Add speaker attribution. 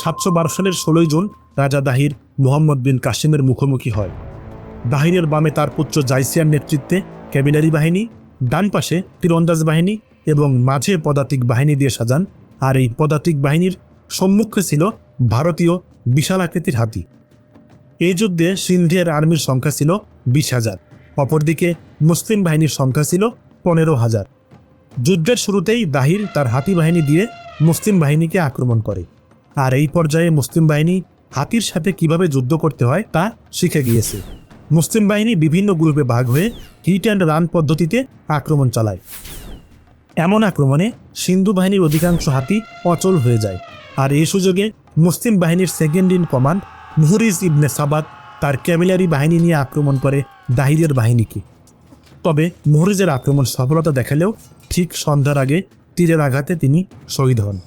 Speaker 1: 712 সালের 16 জুন রাজা দাহির মুহাম্মদ বিন কাসিমের মুখোমুখি হয়। দাহিরের বামে তার পুত্র জাইসিয়ার নেতৃত্বে ক্যাভিলারি বাহিনী, ডান পাশে তীরন্দাজ বাহিনী এবং মাঝে পদাতিক বাহিনী দিয়ে সাজান। আর এই পদাতিক বাহিনীর সম্মুখে ছিল ভারতীয় বিশাল আকৃতির হাতি। এই যুদ্ধে সিন্ধিয়ার আর্মির সংখ্যা ছিল 20,000, অপরদিকে মুসলিম বাহিনীর সংখ্যা ছিল 15,000। যুদ্ধের শুরুতেই দাহির তার হাতি বাহিনী দিয়ে মুসলিম বাহিনীকে আক্রমণ করে, আর এই পর্যায়ে মুসলিম বাহিনী হাতির সাথে কিভাবে যুদ্ধ করতে হয় তা শিখে গিয়েছে। মুসলিম বাহিনী বিভিন্ন গ্রুপে ভাগ হয়ে হিট অ্যান্ড রান পদ্ধতিতে আক্রমণ চালায়। এমন আক্রমণে সিন্ধু বাহিনীর অধিকাংশ হাতি অচল হয়ে যায়, আর এই সুযোগে মুসলিম বাহিনীর সেকেন্ড ইন কমান্ড মুহরিজ ইবনে সাবাত তার ক্যাভেলারি বাহিনী নিয়ে আক্রমণ করে দাহিরের বাহিনীকে। তবে মুহরিজের আক্রমণ সফলতা দেখালেও ঠিক সন্ধ্যার আগে তীরের আঘাতে তিনি শহীদ হন।